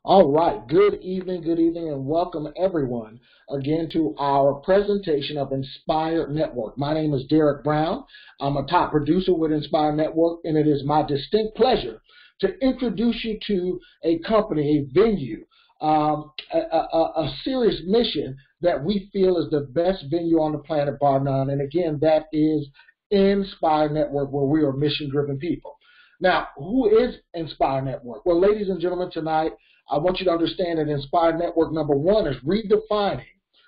All right, good evening, and welcome everyone again to our presentation of Nspire Network. My name is Derek Brown. I'm a top producer with Nspire Network, and it is my distinct pleasure to introduce you to a company, a venue, a serious mission that we feel is the best venue on the planet, bar none. And again, that is Nspire Network, where we are mission-driven people. Now, who is Nspire Network? Well, ladies and gentlemen, tonight, I want you to understand that Nspire Network, number one, is redefining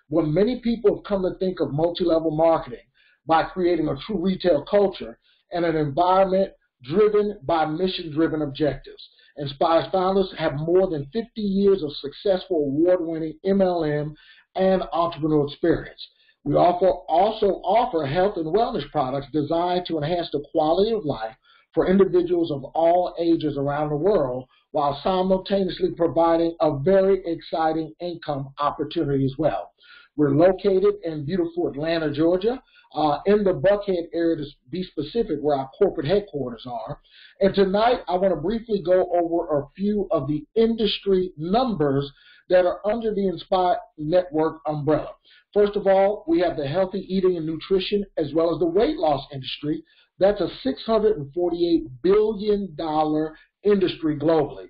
what many people have come to think of multi-level marketing by creating a true retail culture and an environment driven by mission-driven objectives. Nspire's founders have more than 50 years of successful award-winning MLM and entrepreneurial experience. We also offer health and wellness products designed to enhance the quality of life for individuals of all ages around the world, while simultaneously providing a very exciting income opportunity as well. We're located in beautiful Atlanta, Georgia, in the Buckhead area, to be specific, where our corporate headquarters are. And tonight, I want to briefly go over a few of the industry numbers that are under the Nspire Network umbrella. First of all, we have the healthy eating and nutrition, as well as the weight loss industry. That's a $648 billion industry globally.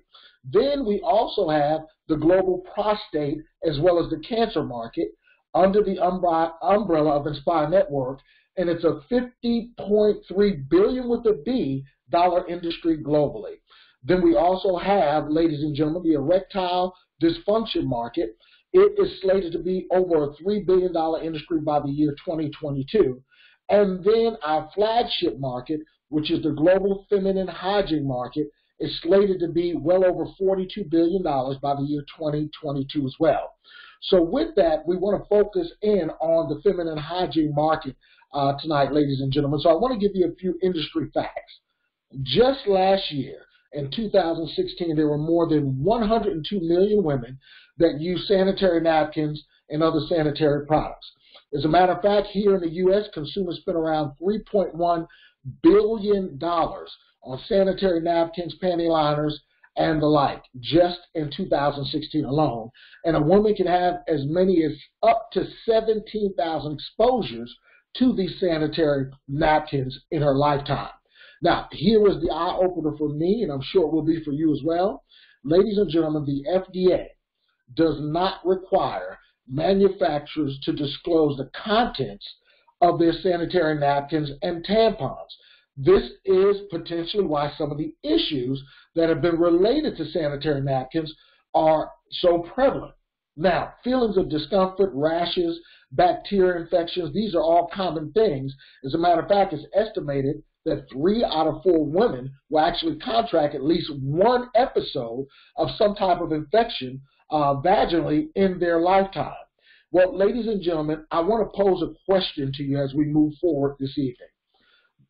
Then we also have the global prostate as well as the cancer market under the umbrella of Nspire Network, and it's a $50.3 billion with a B dollar industry globally. Then we also have, ladies and gentlemen, the erectile dysfunction market. It is slated to be over a $3 billion industry by the year 2022. And then our flagship market, which is the global feminine hygiene market, is slated to be well over $42 billion by the year 2022 as well. So with that, we want to focus in on the feminine hygiene market tonight, ladies and gentlemen. So I want to give you a few industry facts. Just last year, in 2016, there were more than 102 million women that use sanitary napkins and other sanitary products. As a matter of fact, here in the U.S., consumers spent around $3.1 billion on sanitary napkins, panty liners, and the like, just in 2016 alone. And a woman can have as many as up to 17,000 exposures to these sanitary napkins in her lifetime. Now, here was the eye-opener for me, and I'm sure it will be for you as well. Ladies and gentlemen, the FDA does not require manufacturers to disclose the contents of their sanitary napkins and tampons. This is potentially why some of the issues that have been related to sanitary napkins are so prevalent. Now, feelings of discomfort, rashes, bacteria infections, these are all common things. As a matter of fact, it's estimated that 3 out of 4 women will actually contract at least one episode of some type of infection vaginally in their lifetime. Well, ladies and gentlemen, I want to pose a question to you as we move forward this evening.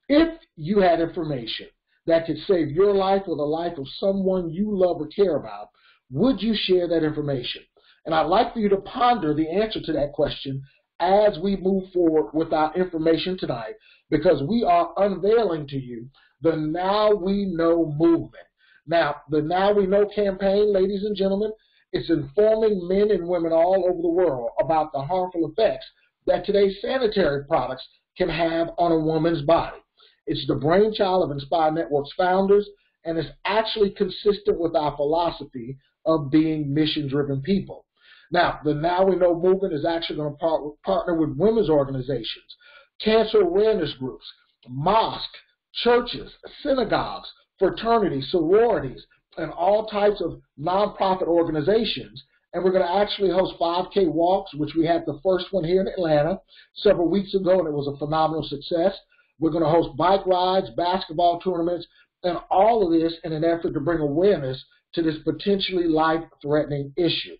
If you had information that could save your life or the life of someone you love or care about, would you share that information? And I'd like for you to ponder the answer to that question as we move forward with our information tonight, because we are unveiling to you the Now We Know movement. Now, the Now We Know campaign, ladies and gentlemen, it's informing men and women all over the world about the harmful effects that today's sanitary products can have on a woman's body. It's the brainchild of Nspire Network's founders, and it's actually consistent with our philosophy of being mission-driven people. Now, the Now We Know movement is actually going to partner with women's organizations, cancer awareness groups, mosques, churches, synagogues, fraternities, sororities, and all types of nonprofit organizations. And we're going to actually host 5K walks, which we had the first one here in Atlanta several weeks ago, and it was a phenomenal success. We're going to host bike rides, basketball tournaments, and all of this in an effort to bring awareness to this potentially life-threatening issue.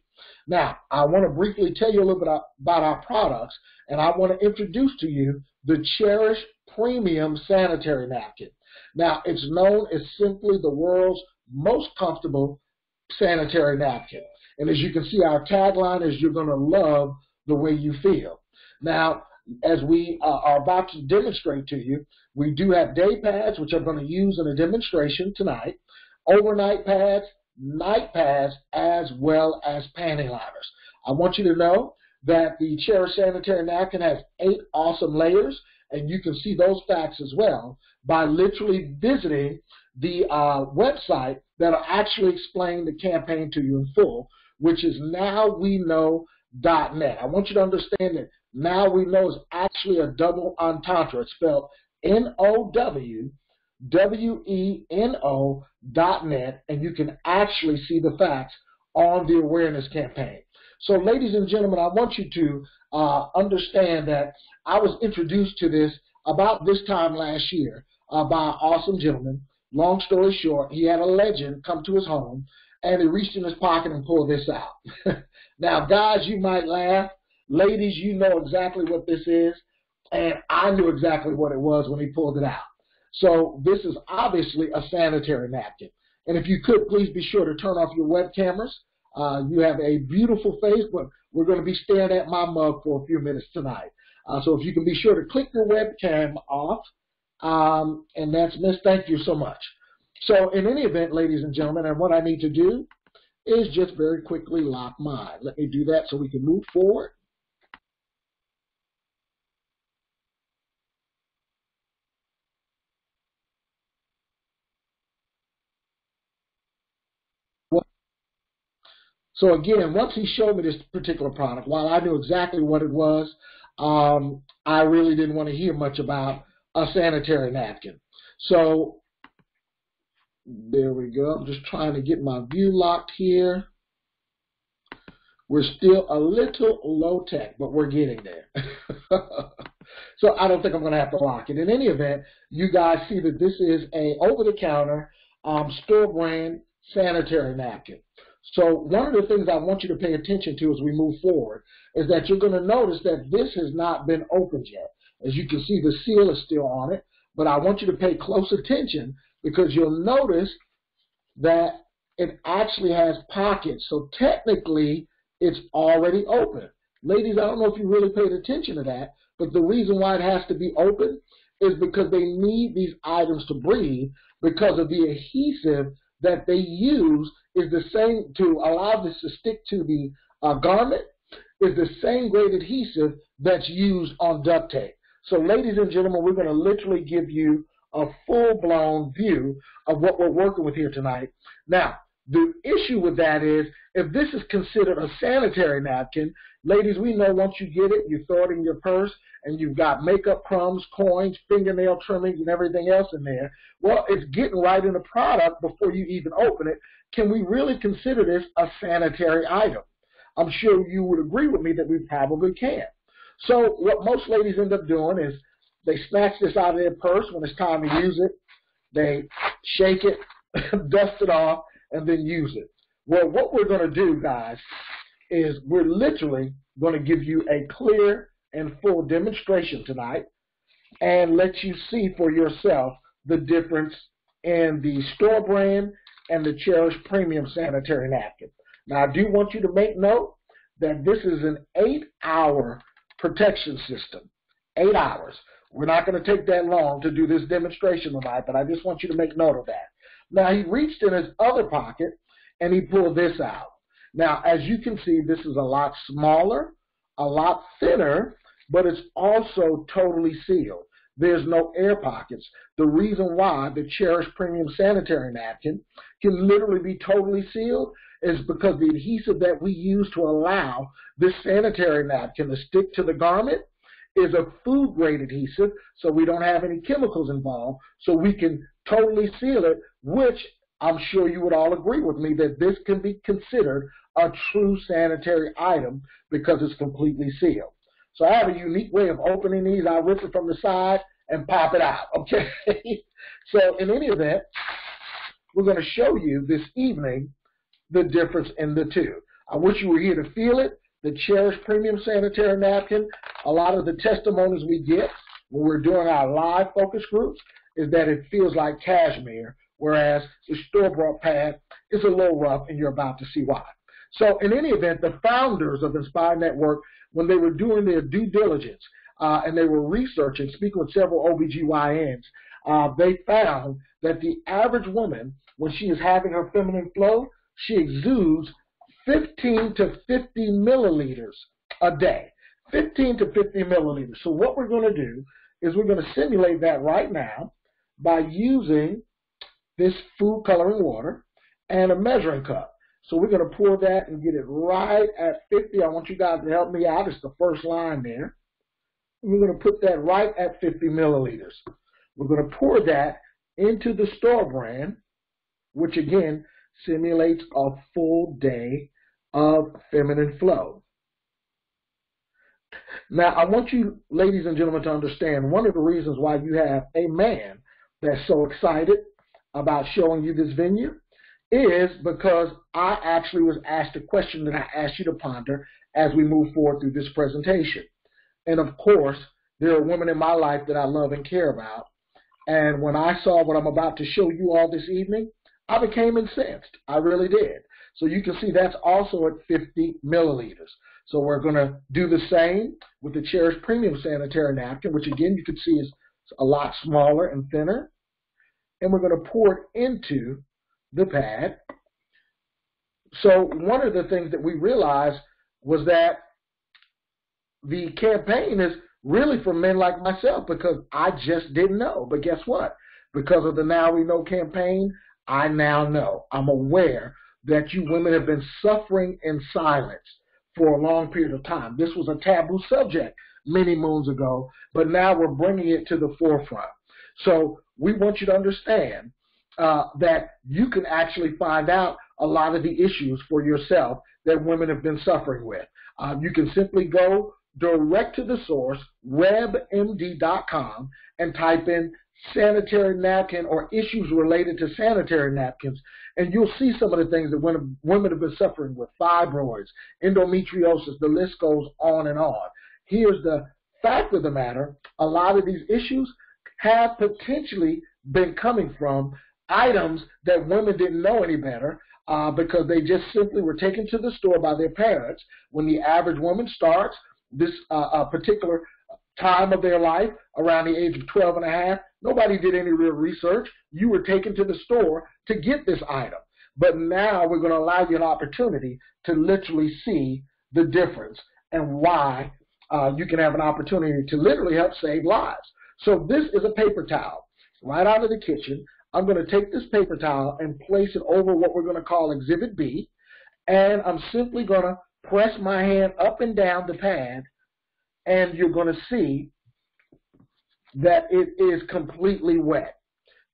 Now, I want to briefly tell you a little bit about our products, and I want to introduce to you the Cherish Premium Sanitary Napkin. Now, it's known as simply the world's most comfortable sanitary napkin. And as you can see, our tagline is, "You're going to love the way you feel." Now, as we are about to demonstrate to you, we do have day pads, which I'm going to use in a demonstration tonight, overnight pads, night pads, as well as panty liners. I want you to know that the Cherish Sanitary Napkin has 8 awesome layers, and you can see those facts as well by literally visiting the website that'll actually explain the campaign to you in full, which is nowweknow.net. I want you to understand that Now We Know is actually a double entendre. It's spelled NOWWENO.net, and you can actually see the facts on the awareness campaign. So, ladies and gentlemen, I want you to understand that I was introduced to this about this time last year by an awesome gentleman. Long story short, he had a legend come to his home, and he reached in his pocket and pulled this out. Now, guys, you might laugh. Ladies, you know exactly what this is, and I knew exactly what it was when he pulled it out. So this is obviously a sanitary napkin. And if you could, please be sure to turn off your web cameras. You have a beautiful face, but we're going to be staring at my mug for a few minutes tonight. So if you can be sure to click your webcam off, and that's Miss, thank you so much. So in any event, ladies and gentlemen, and what I need to do is just very quickly lock mine. Let me do that so we can move forward. So again, once he showed me this particular product, while I knew exactly what it was, I really didn't want to hear much about a sanitary napkin. So there we go. I'm just trying to get my view locked here. We're still a little low tech, but we're getting there. So I don't think I'm going to have to lock it. In any event, you guys see that this is a over-the-counter store brand sanitary napkin. So one of the things I want you to pay attention to as we move forward is that you're going to notice that this has not been opened yet. As you can see, the seal is still on it, but I want you to pay close attention because you'll notice that it actually has pockets. So technically, it's already open. Ladies, I don't know if you really paid attention to that, but the reason why it has to be open is because they need these items to breathe because of the adhesive that they use is the same to allow this to stick to the garment is the same great adhesive that's used on duct tape. So ladies and gentlemen, we're going to literally give you a full-blown view of what we're working with here tonight. Now, the issue with that is if this is considered a sanitary napkin, ladies, we know once you get it, you throw it in your purse, and you've got makeup crumbs, coins, fingernail trimmings, and everything else in there. Well, it's getting right in the product before you even open it. Can we really consider this a sanitary item? I'm sure you would agree with me that we probably can. So what most ladies end up doing is they snatch this out of their purse when it's time to use it. They shake it, dust it off, and then use it. Well, what we're going to do, guys, is we're literally going to give you a clear and full demonstration tonight and let you see for yourself the difference in the store brand and the Cherish Premium Sanitary Napkin. Now, I do want you to make note that this is an 8-hour protection system. 8 hours. We're not going to take that long to do this demonstration tonight, but I just want you to make note of that. Now, he reached in his other pocket and he pulled this out. Now, as you can see, this is a lot smaller, a lot thinner, but it's also totally sealed. There's no air pockets. The reason why the Cherish Premium Sanitary Napkin can literally be totally sealed is because the adhesive that we use to allow this sanitary napkin to stick to the garment is a food-grade adhesive, so we don't have any chemicals involved, so we can totally seal it, which I'm sure you would all agree with me that this can be considered a true sanitary item because it's completely sealed. So I have a unique way of opening these. I rip it from the side and pop it out, okay? So in any event, we're going to show you this evening the difference in the two. I wish you were here to feel it. The Cherish Premium Sanitary Napkin, a lot of the testimonies we get when we're doing our live focus groups is that it feels like cashmere, whereas the store-bought pad is a little rough, and you're about to see why. So in any event, the founders of Nspire Network, when they were doing their due diligence and they were researching, speaking with several OBGYNs, they found that the average woman, when she is having her feminine flow, she exudes 15 to 50 milliliters a day. 15 to 50 milliliters. So what we're going to do is we're going to simulate that right now by using this food coloring water and a measuring cup. So we're going to pour that and get it right at 50. I want you guys to help me out. It's the first line there. We're going to put that right at 50 milliliters. We're going to pour that into the store brand, which again simulates a full day of feminine flow. Now, I want you, ladies and gentlemen, to understand one of the reasons why you have a man that's so excited about showing you this venue is because I actually was asked a question that I asked you to ponder as we move forward through this presentation. And of course, there are women in my life that I love and care about. And when I saw what I'm about to show you all this evening, I became incensed. I really did. So you can see that's also at 50 milliliters. So we're going to do the same with the Cherish Premium Sanitary Napkin, which again you can see is a lot smaller and thinner. And we're going to pour it into the pad. So one of the things that we realized was that the campaign is really for men like myself because I just didn't know. But guess what? Because of the Now We Know campaign, I now know. I'm aware that you women have been suffering in silence for a long period of time. This was a taboo subject many moons ago, but now we're bringing it to the forefront. So we want you to understand that you can actually find out a lot of the issues for yourself that women have been suffering with. You can simply go direct to the source, webmd.com, and type in sanitary napkin or issues related to sanitary napkins, and you'll see some of the things that women have been suffering with: fibroids, endometriosis, the list goes on and on. Here's the fact of the matter: a lot of these issues have potentially been coming from items that women didn't know any better because they just simply were taken to the store by their parents. When the average woman starts this particular time of their life, around the age of 12 and a half, nobody did any real research. You were taken to the store to get this item. But now we're going to allow you an opportunity to literally see the difference and why you can have an opportunity to literally help save lives. So this is a paper towel right out of the kitchen. I'm going to take this paper towel and place it over what we're going to call Exhibit B, and I'm simply going to press my hand up and down the pad, and you're going to see that it is completely wet,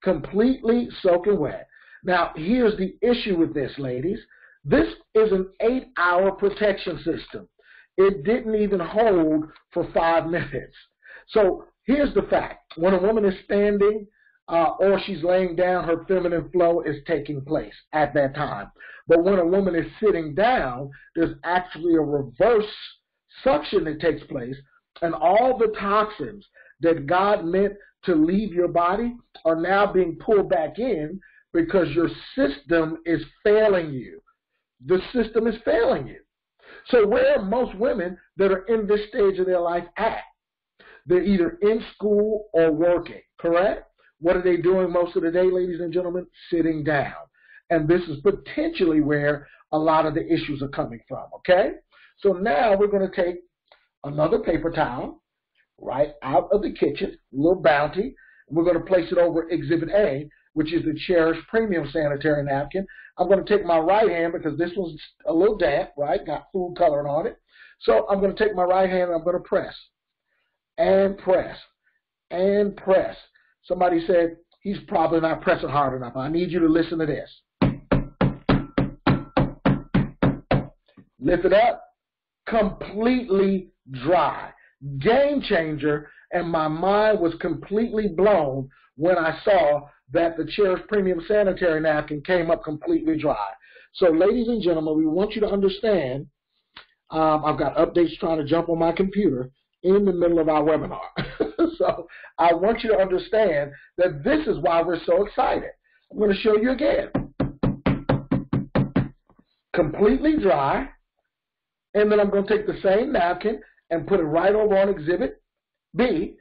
completely soaking wet. Now, here's the issue with this, ladies. This is an 8-hour protection system. It didn't even hold for 5 minutes. So here's the fact. When a woman is standing or she's laying down, her feminine flow is taking place at that time. But when a woman is sitting down, there's actually a reverse suction that takes place, and all the toxins that God meant to leave your body are now being pulled back in because your system is failing you. The system is failing you. So where are most women that are in this stage of their life at? They're either in school or working, correct? What are they doing most of the day, ladies and gentlemen? Sitting down. And this is potentially where a lot of the issues are coming from, okay? So now we're going to take another paper towel right out of the kitchen, a little bounty. We're going to place it over Exhibit A, which is the Cherish Premium Sanitary Napkin. I'm going to take my right hand because this one's a little damp, right? Got food coloring on it. So I'm going to take my right hand and I'm going to press and press and press. Somebody said, he's probably not pressing hard enough. I need you to listen to this. Lift it up. Completely dry. Game changer, and my mind was completely blown when I saw that the Cherish Premium Sanitary Napkin came up completely dry. So, ladies and gentlemen, we want you to understand, I've got updates trying to jump on my computer in the middle of our webinar. So I want you to understand that this is why we're so excited. I'm going to show you again. Completely dry. And then I'm going to take the same napkin and put it right over on Exhibit B.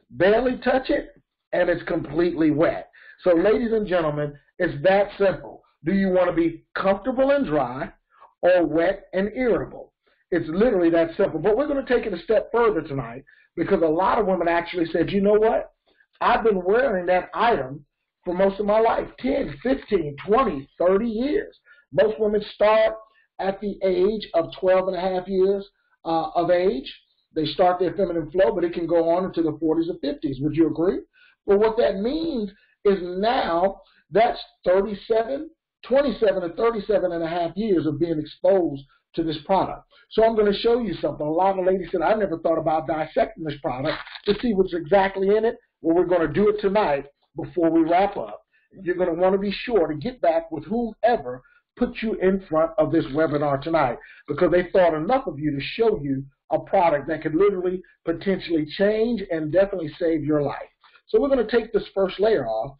Barely touch it, and it's completely wet. So, ladies and gentlemen, it's that simple. Do you want to be comfortable and dry or wet and irritable? It's literally that simple. But we're going to take it a step further tonight because a lot of women actually said, you know what? I've been wearing that item for most of my life, 10, 15, 20, 30 years. Most women start at the age of 12 and a half years of age. They start their feminine flow, but it can go on into the 40s or 50s. Would you agree? Well, what that means is now that's 27 to 37 and a half years of being exposed to this product. So I'm going to show you something. A lot of ladies said, I never thought about dissecting this product to see what's exactly in it. Well, we're going to do it tonight before we wrap up. You're going to want to be sure to get back with whomever put you in front of this webinar tonight because they thought enough of you to show you a product that could literally potentially change and definitely save your life. So we're going to take this first layer off,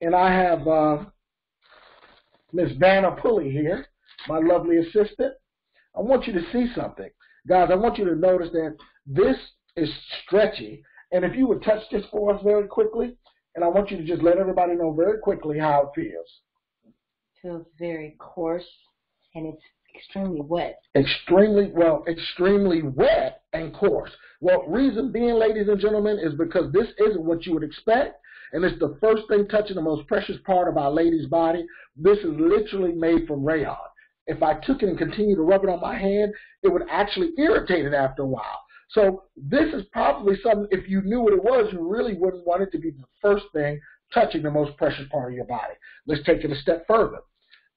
and I have Miss Vanna Pulley here, my lovely assistant. I want you to see something. Guys, I want you to notice that this is stretchy, and if you would touch this for us very quickly, and I want you to just let everybody know very quickly how it feels. Feels very coarse, and it's extremely wet. Extremely wet and coarse. Well, reason being, ladies and gentlemen, is because this isn't what you would expect, and it's the first thing touching the most precious part of our lady's body. This is literally made from rayon. If I took it and continued to rub it on my hand, it would actually irritate it after a while. So this is probably something, if you knew what it was, you really wouldn't want it to be the first thing touching the most precious part of your body. Let's take it a step further.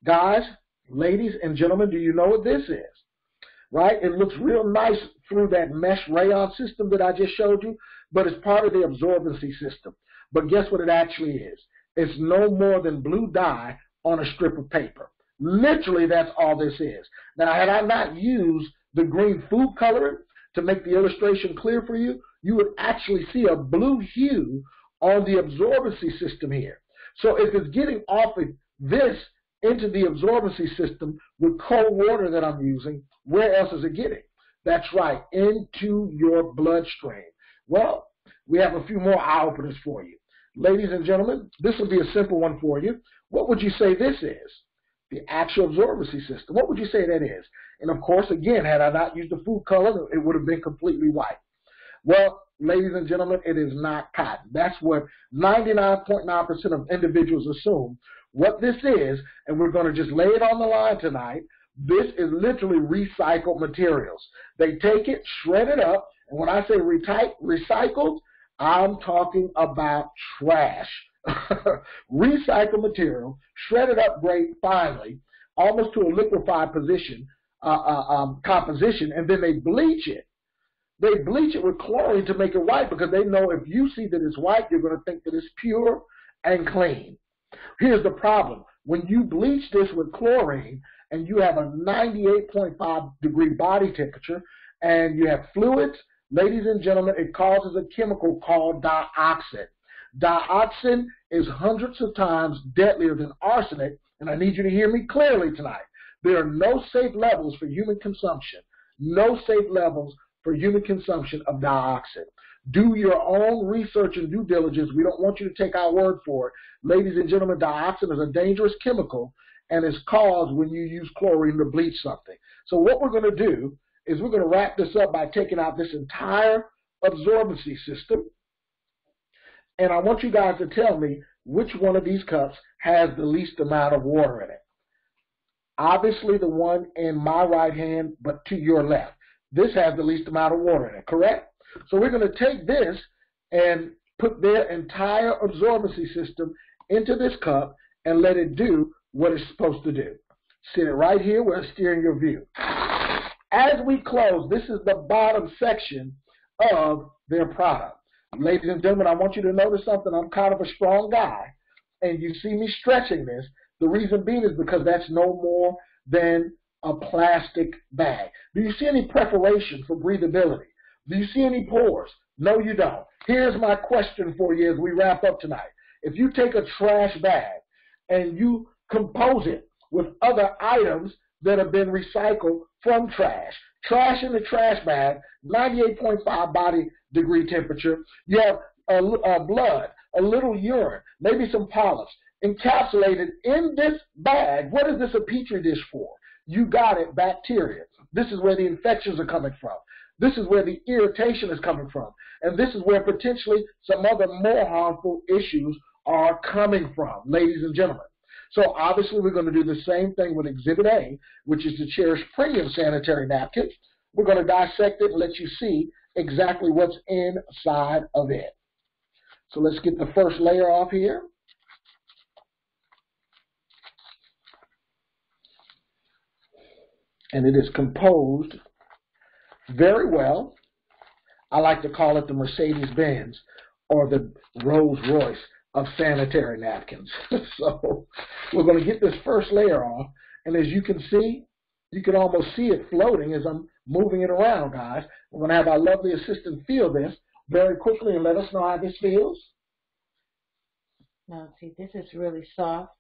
Guys, ladies and gentlemen, do you know what this is? Right? It looks real nice through that mesh rayon system that I just showed you, but it's part of the absorbency system. But guess what it actually is? It's no more than blue dye on a strip of paper. Literally, that's all this is. Now, had I not used the green food coloring to make the illustration clear for you, you would actually see a blue hue on the absorbency system here. So if it's getting off of this into the absorbency system with cold water that I'm using, where else is it getting? That's right, into your bloodstream. Well, we have a few more eye-openers for you. Ladies and gentlemen, this will be a simple one for you. What would you say this is? The actual absorbency system. What would you say that is? And of course, again, had I not used the food color, it would have been completely white. Well, ladies and gentlemen, it is not cotton. That's what 99.9% of individuals assume what this is, and we're going to just lay it on the line tonight. This is literally recycled materials. They take it, shred it up, and when I say recycled, I'm talking about trash. Recycled material, shredded up great finely, almost to a liquefied position, composition, and then they bleach it. They bleach it with chlorine to make it white because they know if you see that it's white, you're going to think that it's pure and clean. Here's the problem. When you bleach this with chlorine and you have a 98.5 degree body temperature and you have fluids, ladies and gentlemen, it causes a chemical called dioxin. Dioxin is hundreds of times deadlier than arsenic, and I need you to hear me clearly tonight. There are no safe levels for human consumption. No safe levels for human consumption of dioxin. Do your own research and due diligence. We don't want you to take our word for it. Ladies and gentlemen, dioxin is a dangerous chemical and is caused when you use chlorine to bleach something. So what we're going to do is we're going to wrap this up by taking out this entire absorbency system. And I want you guys to tell me which one of these cups has the least amount of water in it. Obviously the one in my right hand, but to your left. This has the least amount of water in it, correct? So we're going to take this and put their entire absorbency system into this cup and let it do what it's supposed to do. Sit it right here where it's steering your view. As we close, this is the bottom section of their product. Ladies and gentlemen, I want you to notice something. I'm kind of a strong guy, and you see me stretching this. The reason being is because that's no more than a plastic bag. Do you see any perforation for breathability? Do you see any pores? No, you don't. Here's my question for you as we wrap up tonight. If you take a trash bag and you compose it with other items that have been recycled from trash in the trash bag, 98.5 body degree temperature, you have blood, a little urine, maybe some polyps. Encapsulated in this bag, what is this a petri dish for? You got it, bacteria. This is where the infections are coming from. This is where the irritation is coming from. And this is where potentially some other more harmful issues are coming from, ladies and gentlemen. So obviously we're going to do the same thing with Exhibit A, which is the Cherish Premium Sanitary Napkins. We're going to dissect it and let you see exactly what's inside of it. So let's get the first layer off here. And it is composed very well. I like to call it the Mercedes-Benz or the Rolls-Royce of sanitary napkins. So we're going to get this first layer off. And as you can see, you can almost see it floating as I'm moving it around, guys. We're going to have our lovely assistant feel this very quickly and let us know how this feels. Now, see, this is really soft,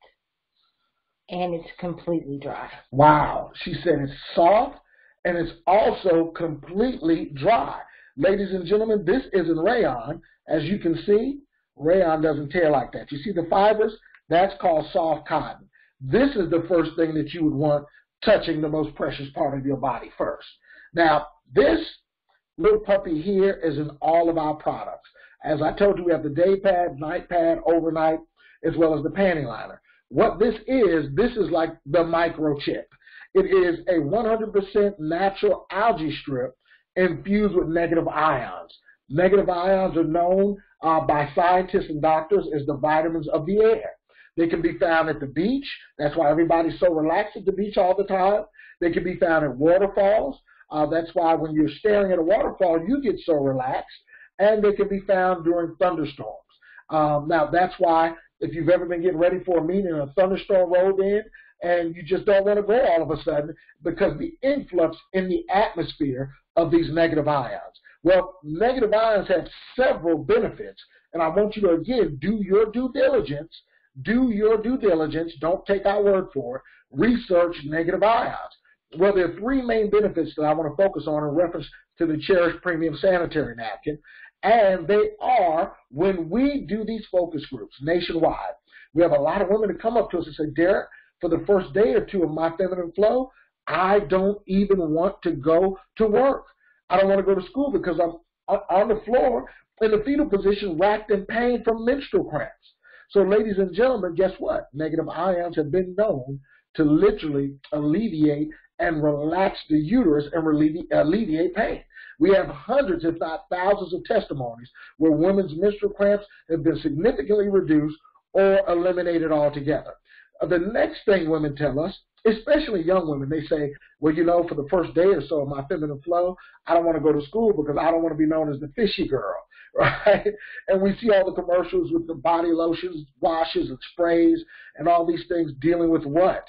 and it's completely dry. Wow. She said it's soft, and it's also completely dry. Ladies and gentlemen, this isn't rayon. As you can see, rayon doesn't tear like that. You see the fibers? That's called soft cotton. This is the first thing that you would want touching the most precious part of your body first. Now, this little puppy here is in all of our products. As I told you, we have the day pad, night pad, overnight, as well as the panty liner. What this is like the microchip. It is a 100% natural algae strip infused with negative ions. Negative ions are known by scientists and doctors as the vitamins of the air. They can be found at the beach. That's why everybody's so relaxed at the beach all the time. They can be found at waterfalls. That's why when you're staring at a waterfall, you get so relaxed. And they can be found during thunderstorms. Now, that's why if you've ever been getting ready for a meeting and a thunderstorm rolled in, and you just don't want to go all of a sudden because the influx in the atmosphere of these negative ions. Well, negative ions have several benefits, and I want you to, again, do your due diligence. Do your due diligence. Don't take our word for it. Research negative ions. Well, there are three main benefits that I want to focus on in reference to the Cherish Premium Sanitary Napkin, and they are when we do these focus groups nationwide. We have a lot of women that come up to us and say, Derek, for the first day or two of my feminine flow, I don't even want to go to work. I don't want to go to school because I'm on the floor in the fetal position, racked in pain from menstrual cramps. So, ladies and gentlemen, guess what? Negative ions have been known to literally alleviate and relax the uterus and alleviate pain. We have hundreds, if not thousands, of testimonies where women's menstrual cramps have been significantly reduced or eliminated altogether. The next thing women tell us, especially young women, they say, well, you know, for the first day or so of my feminine flow, I don't want to go to school because I don't want to be known as the fishy girl, right? And we see all the commercials with the body lotions, washes, and sprays, and all these things dealing with what?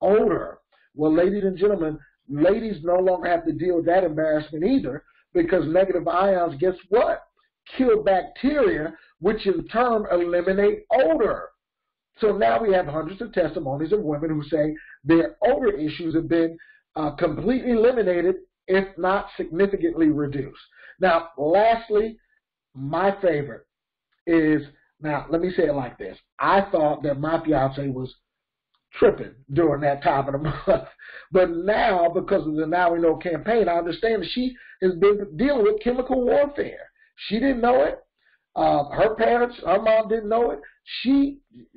Odor. Well, ladies and gentlemen, ladies no longer have to deal with that embarrassment either because negative ions, guess what? Kill bacteria, which in turn eliminate odor. So now we have hundreds of testimonies of women who say their odor issues have been completely eliminated, if not significantly reduced. Now, lastly, my favorite is, now let me say it like this. I thought that my fiance was tripping during that time of the month. But now, because of the Now We Know campaign, I understand that she has been dealing with chemical warfare. She didn't know it. Her parents, her mom didn't know it.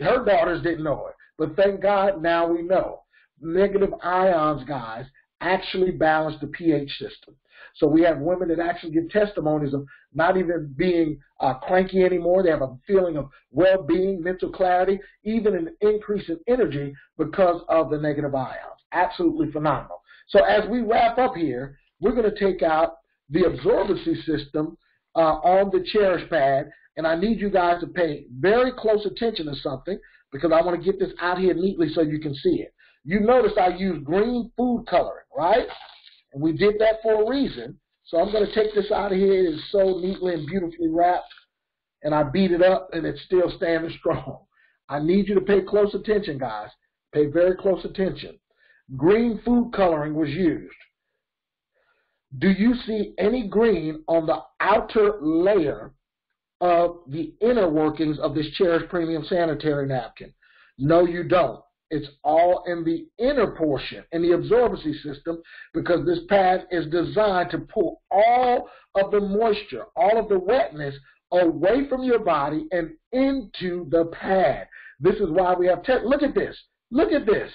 Her daughters didn't know it. But thank God, now we know. Negative ions, guys, actually balance the pH system. So we have women that actually give testimonies of not even being cranky anymore. They have a feeling of well-being, mental clarity, even an increase in energy because of the negative ions. Absolutely phenomenal. So as we wrap up here, we're going to take out the absorbency system on the Cherish pad, and I need you guys to pay very close attention to something because I want to get this out here neatly so you can see it. You notice I used green food coloring, right? And we did that for a reason. So I'm going to take this out of here. It is so neatly and beautifully wrapped, and I beat it up, and it's still standing strong. I need you to pay close attention, guys. Pay very close attention. Green food coloring was used. Do you see any green on the outer layer of the inner workings of this Cherish Premium Sanitary Napkin? No, you don't. It's all in the inner portion, in the absorbency system, because this pad is designed to pull all of the moisture, all of the wetness away from your body and into the pad. This is why we have, look at this. Look at this.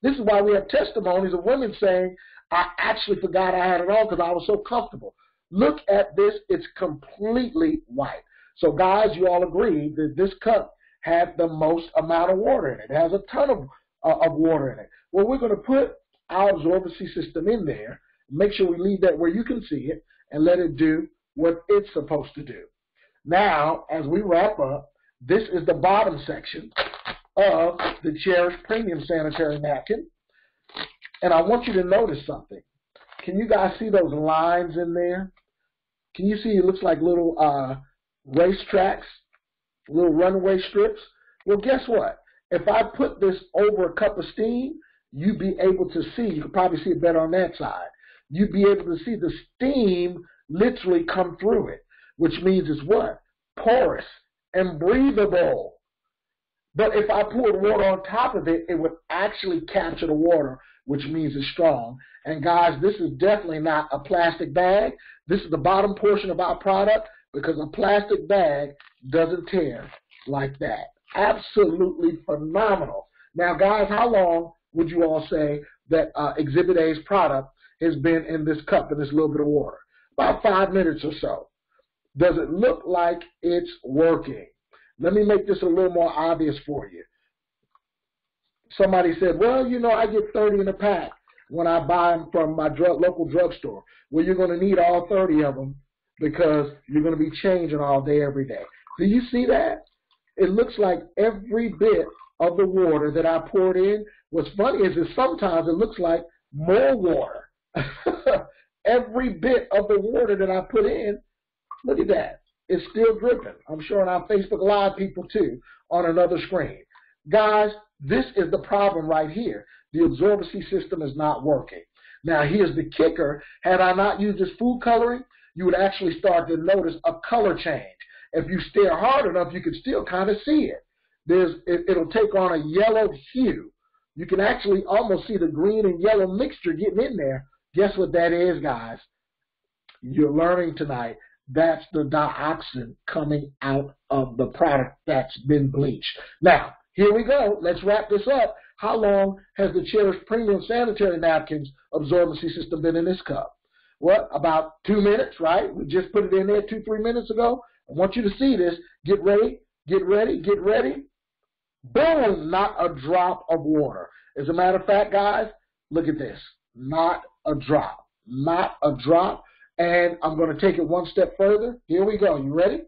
This is why we have testimonies of women saying, I actually forgot I had it on because I was so comfortable. Look at this. It's completely white. So, guys, you all agree that this cup had the most amount of water in it. It has a ton of water in it. Well, we're going to put our absorbency system in there, make sure we leave that where you can see it, and let it do what it's supposed to do. Now, as we wrap up, this is the bottom section of the Cherish Premium Sanitary Napkin. And I want you to notice something. Can you guys see those lines in there? Can you see it looks like little racetracks, little runway strips? Well, guess what? If I put this over a cup of steam, you'd be able to see, you could probably see it better on that side, you'd be able to see the steam literally come through it, which means it's what? Porous and breathable. But if I poured water on top of it, it would actually capture the water, which means it's strong. And guys, this is definitely not a plastic bag. This is the bottom portion of our product, because a plastic bag doesn't tear like that. Absolutely phenomenal. Now, guys, how long would you all say that Exhibit A's product has been in this cup and this little bit of water? About 5 minutes or so. Does it look like it's working? Let me make this a little more obvious for you. Somebody said, well, you know, I get 30 in a pack when I buy them from my local drugstore. Well, you're going to need all 30 of them because you're going to be changing all day, every day. Do you see that? It looks like every bit of the water that I poured in. What's funny is that sometimes it looks like more water. Every bit of the water that I put in, look at that. It's still dripping. I'm sure on our Facebook Live people too, on another screen. Guys, this is the problem right here. The absorbency system is not working. Now, here's the kicker. Had I not used this food coloring, you would actually start to notice a color change. If you stare hard enough, you can still kind of see it. It'll take on a yellow hue. You can actually almost see the green and yellow mixture getting in there. Guess what that is, guys? You're learning tonight. That's the dioxin coming out of the product that's been bleached. Now, here we go. Let's wrap this up. How long has the Cherish Premium Sanitary Napkins absorbency system been in this cup? What, about 2 minutes, right? We just put it in there 2-3 minutes ago. I want you to see this. Get ready, get ready, get ready. Boom, not a drop of water. As a matter of fact, guys, look at this. Not a drop. Not a drop. And I'm going to take it one step further. Here we go. You ready?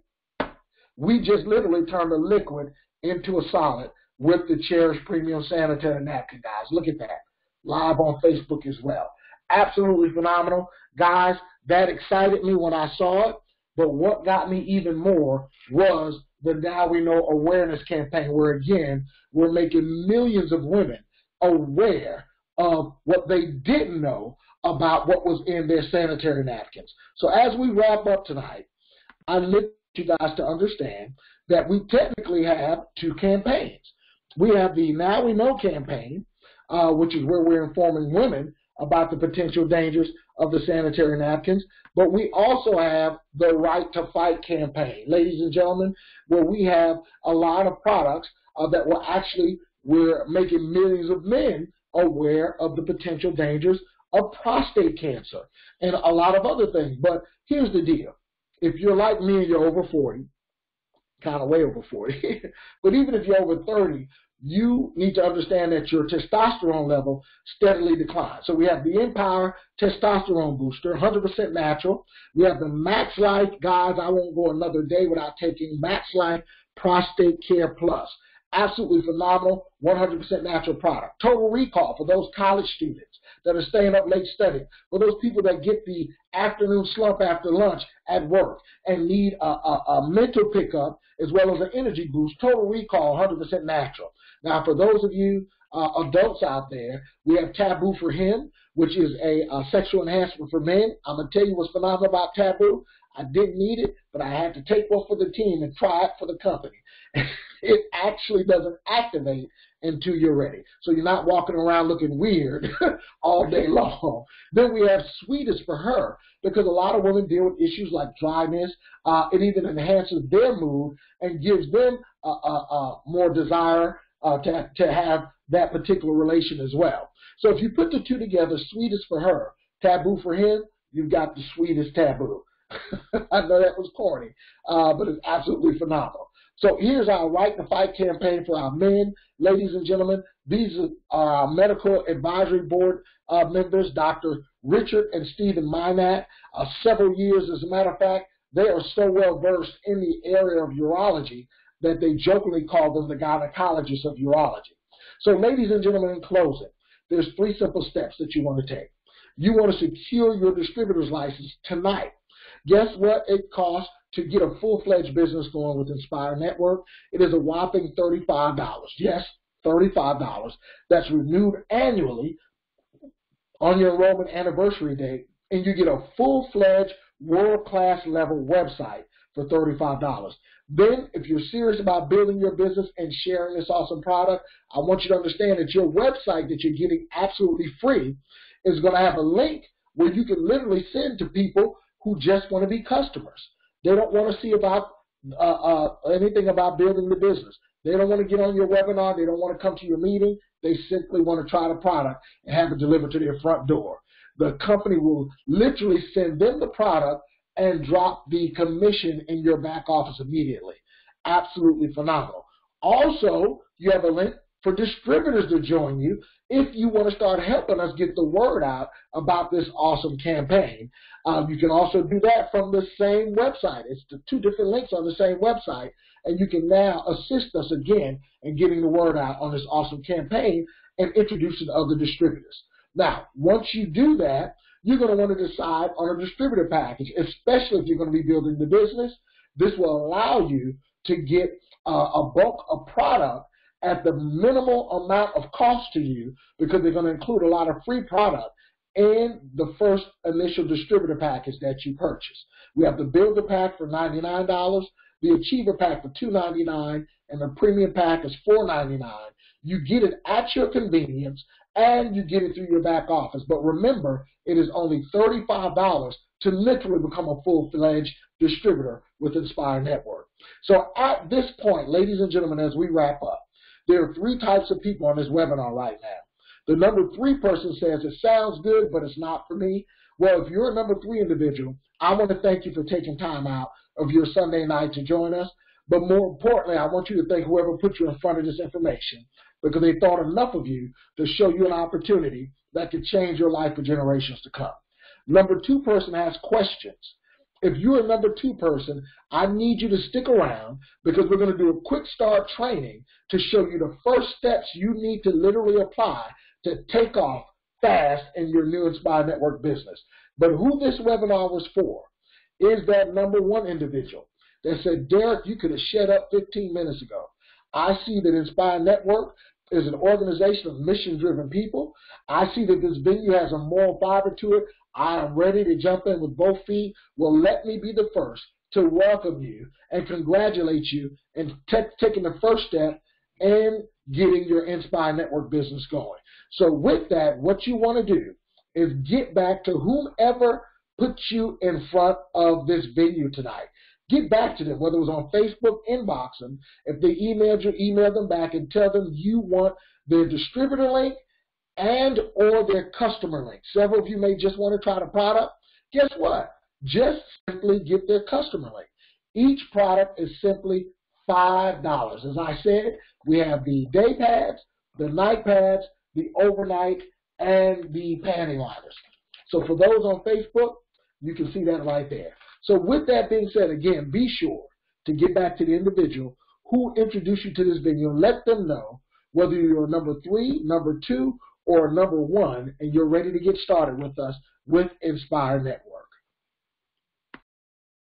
We just literally turned a liquid into a solid with the Cherish Premium Sanitary Napkin, guys. Look at that. Live on Facebook as well. Absolutely phenomenal. Guys, that excited me when I saw it. But what got me even more was the Now We Know awareness campaign, where, again, we're making millions of women aware of what they didn't know about what was in their sanitary napkins. So as we wrap up tonight, I need you guys to understand that we technically have 2 campaigns. We have the Now We Know campaign, which is where we're informing women about the potential dangers of the sanitary napkins, but we also have the Right to Fight campaign, ladies and gentlemen, where we have a lot of products that will actually, we're making millions of men aware of the potential dangers of prostate cancer and a lot of other things. But here's the deal. If you're like me and you're over 40, kind of way over 40, but even if you're over 30, you need to understand that your testosterone level steadily declines. So we have the Empower Testosterone Booster, 100% natural. We have the Max Life, guys, I won't go another day without taking Max Life Prostate Care Plus. Absolutely phenomenal, 100% natural product. Total Recall for those college students that are staying up late studying, for those people that get the afternoon slump after lunch at work and need a mental pickup as well as an energy boost. Total Recall, 100% natural. Now, for those of you adults out there, we have Taboo for Him, which is a sexual enhancement for men. I'm going to tell you what's phenomenal about Taboo. I didn't need it, but I had to take one for the team and try it for the company. It actually doesn't activate until you're ready. So you're not walking around looking weird all day long. Then we have Sweet is for her, because a lot of women deal with issues like dryness. It even enhances their mood and gives them more desire to have that particular relation as well. So if you put the two together, Sweet is for her, taboo for him, you've got the sweetest taboo. I know that was corny, but it's absolutely phenomenal. So here's our Right to Fight campaign for our men. Ladies and gentlemen, these are our medical advisory board members, Dr. Richard and Stephen Minat. Several years, as a matter of fact, they are so well versed in the area of urology that they jokingly call them the gynecologists of urology. So ladies and gentlemen, in closing, there's 3 simple steps that you want to take. You want to secure your distributor's license tonight. Guess what it costs to get a full-fledged business going with Nspire Network? It is a whopping $35. Yes, $35. That's renewed annually on your enrollment anniversary date, and you get a full-fledged, world-class level website for $35. Then, if you're serious about building your business and sharing this awesome product, I want you to understand that your website that you're getting absolutely free is going to have a link where you can literally send to people who just want to be customers. They don't want to see about anything about building the business. They don't want to get on your webinar. They don't want to come to your meeting. They simply want to try the product and have it delivered to their front door. The company will literally send them the product and drop the commission in your back office immediately. Absolutely phenomenal. Also, you have a link for distributors to join you if you want to start helping us get the word out about this awesome campaign. You can also do that from the same website. It's the 2 different links on the same website, and you can now assist us again in getting the word out on this awesome campaign and introducing other distributors. Now, once you do that, you're going to want to decide on a distributor package, especially if you're going to be building the business. This will allow you to get a bulk of product at the minimal amount of cost to you, because they're going to include a lot of free product in the first initial distributor package that you purchase. We have the Builder Pack for $99, the Achiever Pack for $299, and the Premium Pack is $499. You get it at your convenience, and you get it through your back office. But remember, it is only $35 to literally become a full-fledged distributor with Nspire Network. So at this point, ladies and gentlemen, as we wrap up, there are 3 types of people on this webinar right now. The number 3 person says, it sounds good, but it's not for me. Well, if you're a number 3 individual, I want to thank you for taking time out of your Sunday night to join us. But more importantly, I want you to thank whoever put you in front of this information, because they thought enough of you to show you an opportunity that could change your life for generations to come. Number 2 person has questions. If you're a number 2 person, I need you to stick around, because we're going to do a quick start training to show you the first steps you need to literally apply to take off fast in your new Nspire Network business. But who this webinar was for is that number 1 individual that said, Derek, you could have shut up 15 minutes ago. I see that Nspire Network is an organization of mission-driven people. I see that this venue has a moral fiber to it. I am ready to jump in with both feet. Well, let me be the first to welcome you and congratulate you in taking the first step in getting your Nspire Network business going. So with that, what you want to do is get back to whomever put you in front of this venue tonight. Get back to them, whether it was on Facebook, inbox them. If they emailed you, email them back and tell them you want their distributor link and or their customer link. Several of you may just want to try the product. Guess what? Just simply get their customer link. Each product is simply $5. As I said, we have the day pads, the night pads, the overnight, and the panty liners. So for those on Facebook, you can see that right there. So with that being said, again, be sure to get back to the individual who introduced you to this video. Let them know whether you're number 3, number 2, or number 1, and you're ready to get started with us with Nspire Network.